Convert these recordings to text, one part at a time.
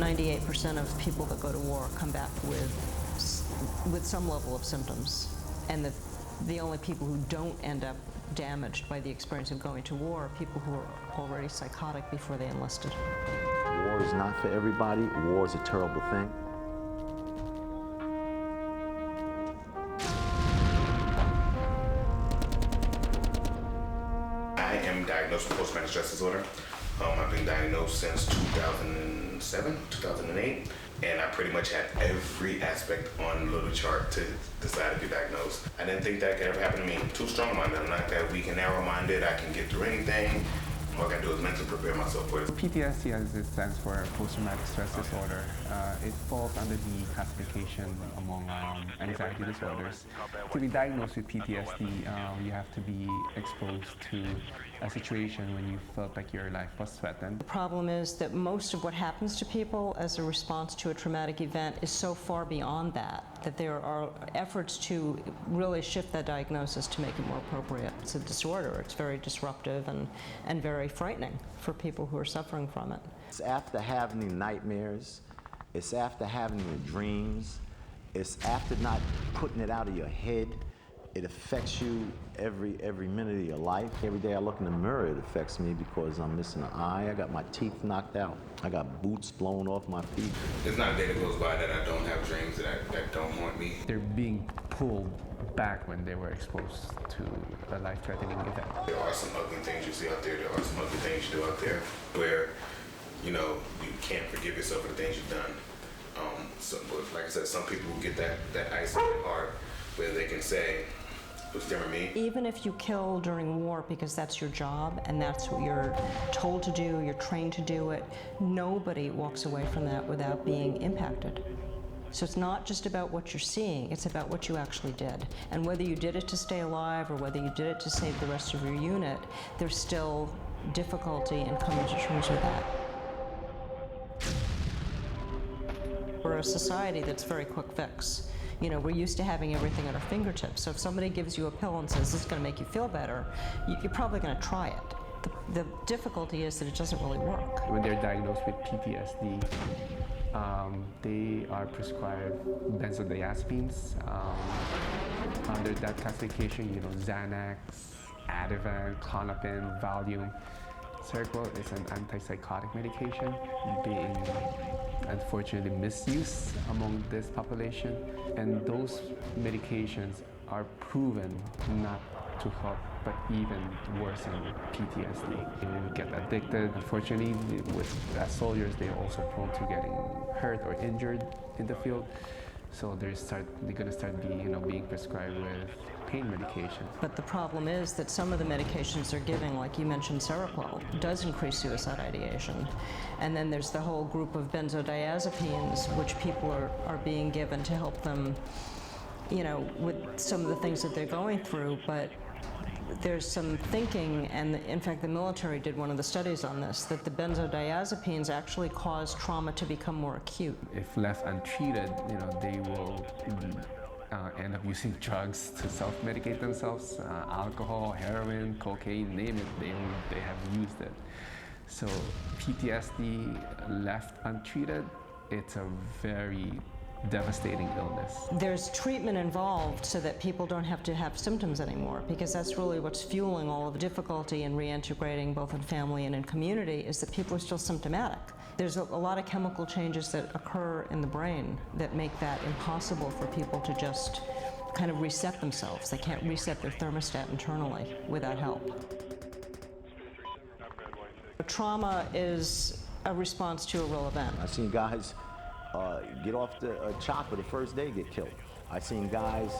98% of people that go to war come back with some level of symptoms, and that the only people who don't end up damaged by the experience of going to war are people who are already psychotic before they enlisted. War is not for everybody. War is a terrible thing. I am diagnosed with post-traumatic stress disorder. I've been diagnosed since 2007, 2008, and I pretty much had every aspect on the little chart to decide to be diagnosed. I didn't think that could ever happen to me. I'm too strong-minded. I'm not that weak and narrow-minded. I can get through anything. All I gotta do is mentally prepare myself for it. PTSD, as it stands for post-traumatic stress disorder, it falls under the classification among anxiety disorders. To be diagnosed with PTSD, you have to be exposed to a situation when you felt like your life was threatened. The problem is that most of what happens to people as a response to a traumatic event is so far beyond that there are efforts to really shift that diagnosis to make it more appropriate. It's a disorder. It's very disruptive and very frightening for people who are suffering from it. It's after having the nightmares. It's after having the dreams. It's after not putting it out of your head. It affects you every minute of your life. Every day I look in the mirror, it affects me because I'm missing an eye. I got my teeth knocked out. I got boots blown off my feet. There's not a day that goes by that I don't have dreams that don't haunt me. They're being pulled back when they were exposed to a life-threatening event. There are some ugly things you see out there. There are some ugly things you do out there where, you can't forgive yourself for the things you've done. But like I said, some people will get that ice in their heart where they can say, me. Even if you kill during war because that's your job and that's what you're told to do, you're trained to do it, nobody walks away from that without being impacted. So it's not just about what you're seeing, it's about what you actually did. And whether you did it to stay alive or whether you did it to save the rest of your unit, there's still difficulty in coming to terms with that. We're a society that's very quick fix. We're used to having everything at our fingertips. So if somebody gives you a pill and says, this is going to make you feel better, you're probably going to try it. The difficulty is that it doesn't really work. When they're diagnosed with PTSD, they are prescribed benzodiazepines. Under that classification, Xanax, Ativan, Klonopin, Valium. Seroquel is an antipsychotic medication being unfortunately misused among this population, and those medications are proven not to help but even worsen PTSD. You get addicted. Unfortunately, as soldiers, they're also prone to getting hurt or injured in the field. So they're going to start being prescribed with pain medication. But the problem is that some of the medications they're giving, like you mentioned, Seroquel, does increase suicide ideation. And then there's the whole group of benzodiazepines, which people are being given to help them, with some of the things that they're going through. But there's some thinking, and in fact the military did one of the studies on this, that the benzodiazepines actually cause trauma to become more acute. If left untreated, they will end up using drugs to self-medicate themselves. Alcohol, heroin, cocaine, name it, they have used it. So PTSD left untreated, it's a very devastating illness. There's treatment involved so that people don't have to have symptoms anymore, because that's really what's fueling all of the difficulty in reintegrating both in family and in community, is that people are still symptomatic. There's a lot of chemical changes that occur in the brain that make that impossible for people to just kind of reset themselves. They can't reset their thermostat internally without help. Trauma is a response to a real event. I've seen guys get off the chopper the first day get killed. I've seen guys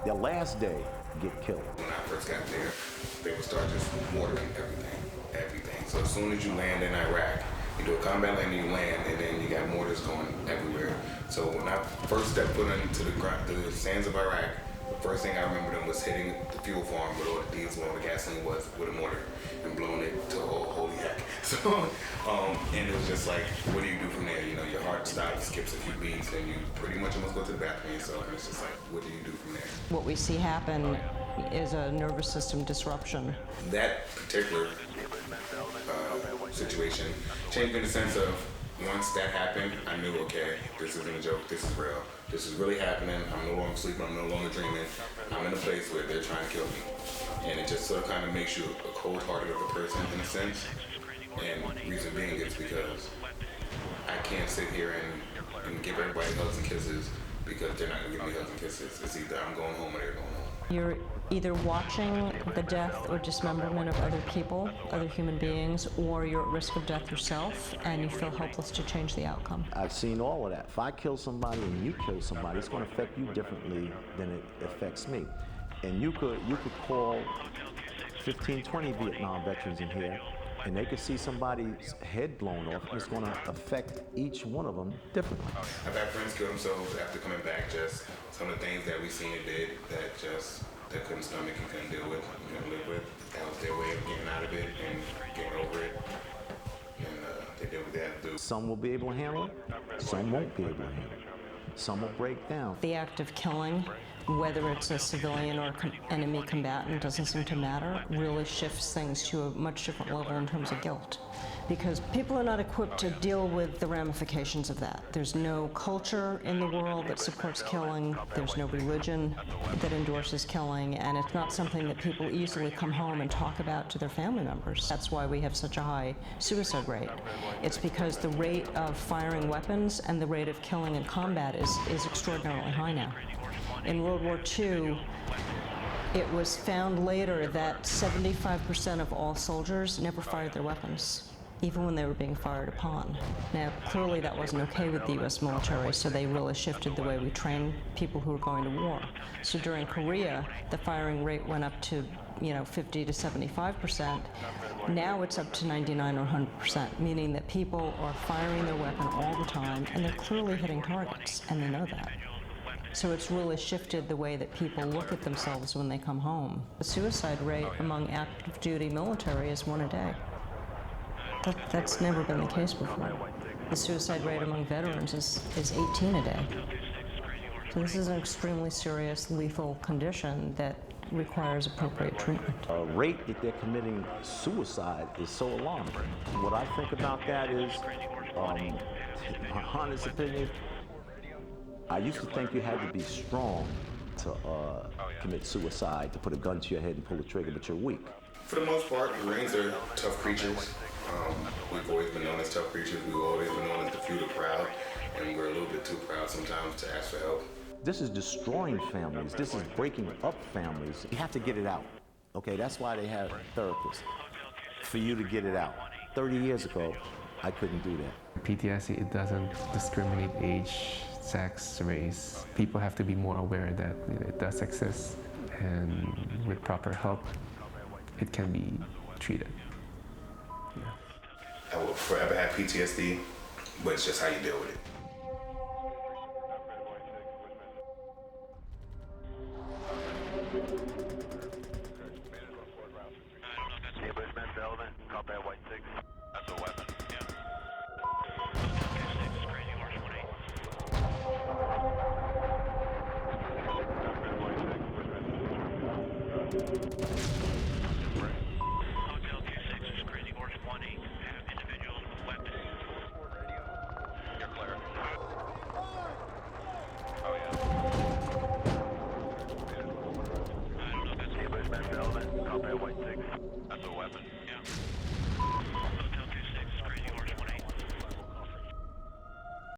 their last day get killed. When I first got there, they would start just mortaring everything. So as soon as you land in Iraq, you do a combat landing, you land, and then you got mortars going everywhere. So when I first stepped foot into the sands of Iraq, the first thing I remember them was hitting the fuel farm with all the diesel and the gasoline was with a mortar and blowing it to holy heck. So, and it was just like, what do you do from there? Your heart stops, skips a few beats, and you pretty much almost go to the bathroom yourself. And it's just like, what do you do from there? What we see happen is a nervous system disruption. That particular situation changed me in the sense of Once that happened, I knew, okay, this isn't a joke, this is real. This is really happening. I'm no longer sleeping, I'm no longer dreaming. I'm in a place where they're trying to kill me. And it just sort of kind of makes you a cold-hearted of a person in a sense. And reason being is because I can't sit here and give everybody hugs and kisses because they're not going to give me hugs and kisses. It's either I'm going home or they're going home. You're either watching the death or dismemberment of other people, other human beings, or you're at risk of death yourself, and you feel helpless to change the outcome. I've seen all of that. If I kill somebody and you kill somebody, it's going to affect you differently than it affects me. And you could call 15, 20 Vietnam veterans in here, and they could see somebody's head blown off, and it's going to affect each one of them differently. I've had friends kill themselves after coming back. Just some of the things that we seen it did that just they couldn't stomach and couldn't deal with, and couldn't live with. That was their way of getting out of it and getting over it. And they did what they had to do. Some will be able to handle it, some won't be able to handle it. Some will break down. The act of killing, whether it's a civilian or enemy combatant, doesn't seem to matter, really shifts things to a much different level in terms of guilt. Because people are not equipped to deal with the ramifications of that. There's no culture in the world that supports killing. There's no religion that endorses killing. And it's not something that people easily come home and talk about to their family members. That's why we have such a high suicide rate. It's because the rate of firing weapons and the rate of killing in combat is extraordinarily high now. In World War II, it was found later that 75% of all soldiers never fired their weapons, even when they were being fired upon. Now, clearly that wasn't okay with the U.S. military, so they really shifted the way we train people who were going to war. So during Korea, the firing rate went up to 50 to 75%. Now it's up to 99 or 100%, meaning that people are firing their weapon all the time, and they're clearly hitting targets, and they know that. So it's really shifted the way that people look at themselves when they come home. The suicide rate among active duty military is 1 a day. That's never been the case before. The suicide rate among veterans is 18 a day. So this is an extremely serious, lethal condition that requires appropriate treatment. The rate that they're committing suicide is so alarming. What I think about that is, my honest opinion, I used to think you had to be strong to commit suicide, to put a gun to your head and pull the trigger, but you're weak. For the most part, Marines are tough creatures. We've always been known as tough creatures. We've always been known as the few, the proud, and we're a little bit too proud sometimes to ask for help. This is destroying families. This is breaking up families. You have to get it out. Okay, that's why they have therapists, for you to get it out. 30 years ago, I couldn't do that. PTSD, it doesn't discriminate age, sex, race. People have to be more aware that it does exist, and with proper help, it can be treated. Yeah. I will forever have PTSD, but it's just how you deal with it. That's a weapon. Hotel 26 is Crazy Horse 1-8. Have individuals with weapons. You're clear. Oh, yeah. I don't know if that's anybody's been relevant. Combat White 6. That's a weapon. Yeah.